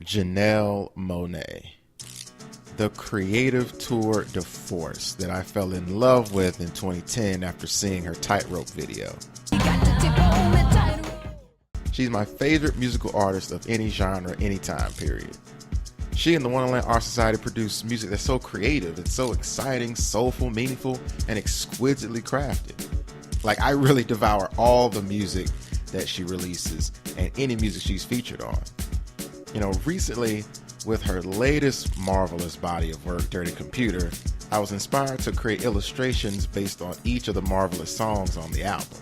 Janelle Monae, the creative tour de force that I fell in love with in 2010 after seeing her Tightrope video. She's my favorite musical artist of any genre, any time period. She and the Wonderland Art Society produce music that's so creative, it's so exciting, soulful, meaningful, and exquisitely crafted. Like, I really devour all the music that she releases and any music she's featured on. You know, recently, with her latest marvelous body of work, Dirty Computer, I was inspired to create illustrations based on each of the marvelous songs on the album.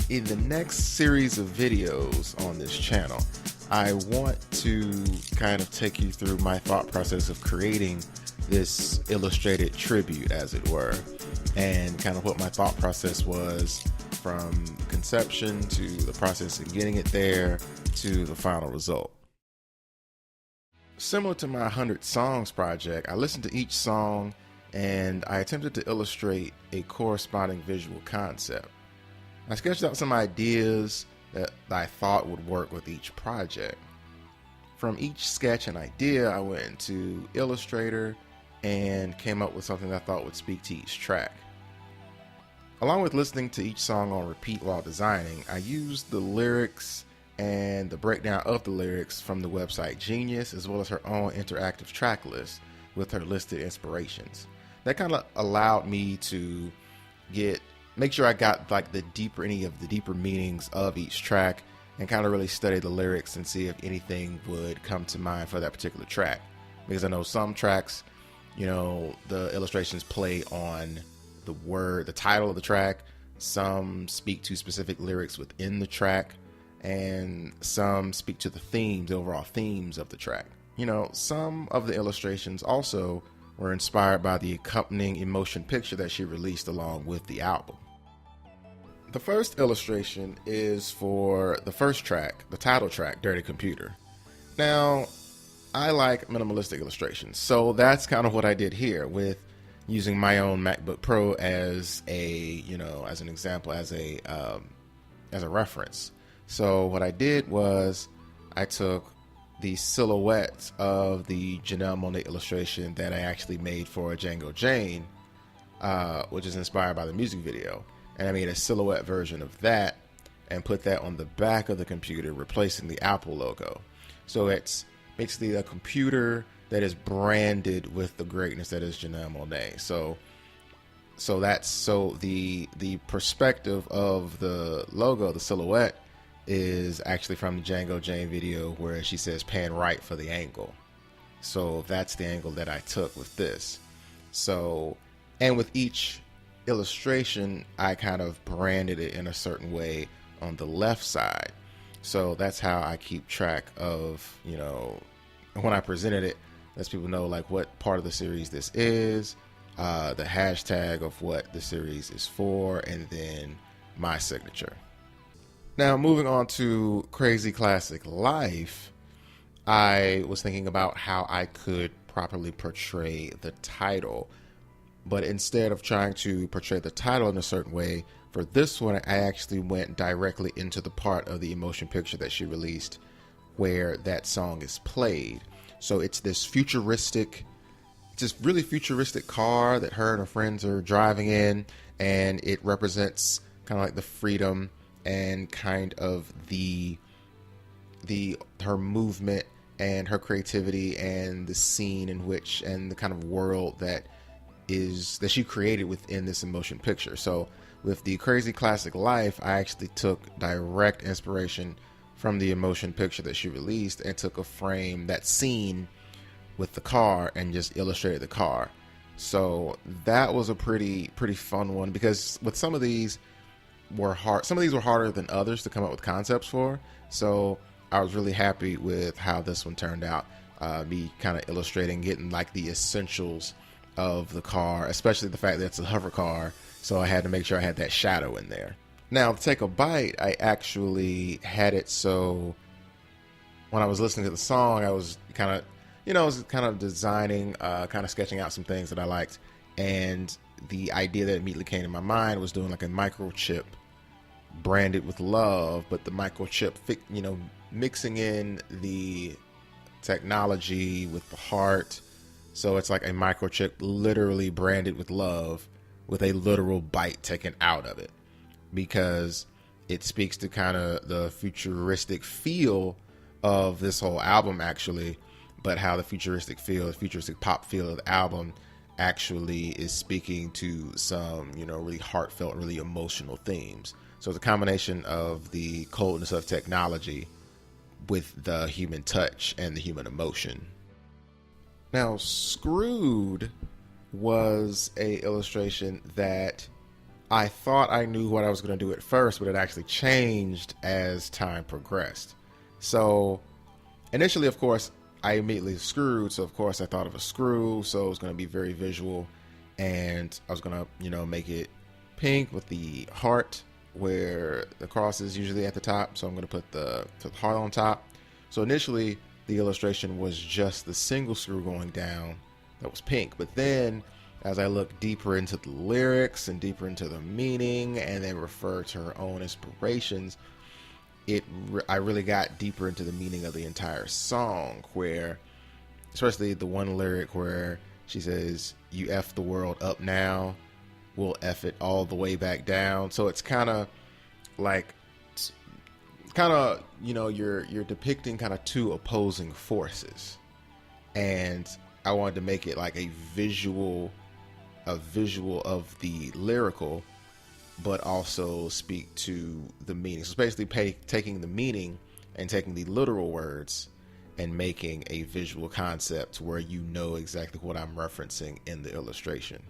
In the next series of videos on this channel, I want to kind of take you through my thought process of creating this illustrated tribute, as it were, and kind of what my thought process was from conception to the process of getting it there to the final result. Similar to my 100 Songs project, I listened to each song and I attempted to illustrate a corresponding visual concept. I sketched out some ideas that I thought would work with each project. From each sketch and idea, I went into Illustrator and came up with something that I thought would speak to each track. Along with listening to each song on repeat while designing, I used the lyrics and the breakdown of the lyrics from the website Genius, as well as her own interactive track list with her listed inspirations. That kind of allowed me to make sure I got like any of the deeper meanings of each track and kind of really study the lyrics and see if anything would come to mind for that particular track. Because I know some tracks, you know, the illustrations play on the title of the track. Some speak to specific lyrics within the track, and some speak to the overall themes of the track. You know, some of the illustrations also were inspired by the accompanying emotion picture that she released along with the album. The first illustration is for the first track, the title track, Dirty Computer. Now, I like minimalistic illustrations, so that's kind of what I did here with using my own MacBook Pro as an example, as a reference. So what I did was I took the silhouette of the Janelle Monae illustration that I actually made for Django Jane, which is inspired by the music video. And I made a silhouette version of that and put that on the back of the computer, replacing the Apple logo. So it's basically a computer that is branded with the greatness that is Janelle Monae. So the perspective of the logo, the silhouette, is actually from the Django Jane video where she says pan right for the angle. So that's the angle that I took with this. So, and with each illustration, I kind of branded it in a certain way on the left side. So that's how I keep track of, you know, when I presented it, lets people know like what part of the series this is, the hashtag of what the series is for, and then my signature. Now, moving on to Crazy Classic Life, I was thinking about how I could properly portray the title. But instead of trying to portray the title in a certain way, for this one, I actually went directly into the part of the emotion picture that she released where that song is played. So it's this really futuristic car that her and her friends are driving in, and it represents kind of like the freedom and kind of her movement and her creativity and the scene in which, and the kind of world that she created within this emotion picture. So with the Crazy Classic Life, I actually took direct inspiration from the emotion picture that she released and took that scene with the car and just illustrated the car. So that was a pretty fun one, because with some of these were harder than others to come up with concepts for. So I was really happy with how this one turned out. Me kind of illustrating, getting like the essentials of the car, especially the fact that it's a hover car. So I had to make sure I had that shadow in there. Now, to take a bite, I actually had it so when I was listening to the song, I was kind of designing, kind of sketching out some things that I liked. And the idea that immediately came to my mind was doing like a microchip branded with love, but the microchip, mixing in the technology with the heart. So it's like a microchip literally branded with love with a literal bite taken out of it, because it speaks to kind of the futuristic feel of this whole album actually, but how the futuristic pop feel of the album actually is speaking to some, really heartfelt, really emotional themes. So it's a combination of the coldness of technology with the human touch and the human emotion. Now, Screwed was a illustration that I thought I knew what I was going to do at first, but it actually changed as time progressed. So initially, of course, I immediately screwed. So of course I thought of a screw. So it was going to be very visual, and I was going to, make it pink with the heart where the cross is usually at the top. So I'm going to put the heart on top. So initially the illustration was just the single screw going down that was pink. But then as I looked deeper into the lyrics and deeper into the meaning, and then refer to her own inspirations, I really got deeper into the meaning of the entire song, where especially the one lyric where she says, "You F the world up now, we'll F it all the way back down." So it's kind of like, you're depicting kind of two opposing forces, and I wanted to make it like a visual of the lyrical, but also speak to the meaning. So it's basically taking the meaning and taking the literal words and making a visual concept where you know exactly what I'm referencing in the illustration.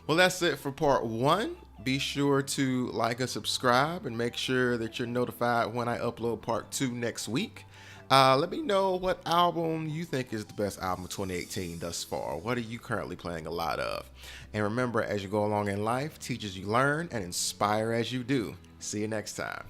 Well, that's it for part 1. Be sure to like and subscribe, and make sure that you're notified when I upload part 2 next week. Let me know what album you think is the best album of 2018 thus far. What are you currently playing a lot of? And remember, as you go along in life, teach as you learn and inspire as you do. See you next time.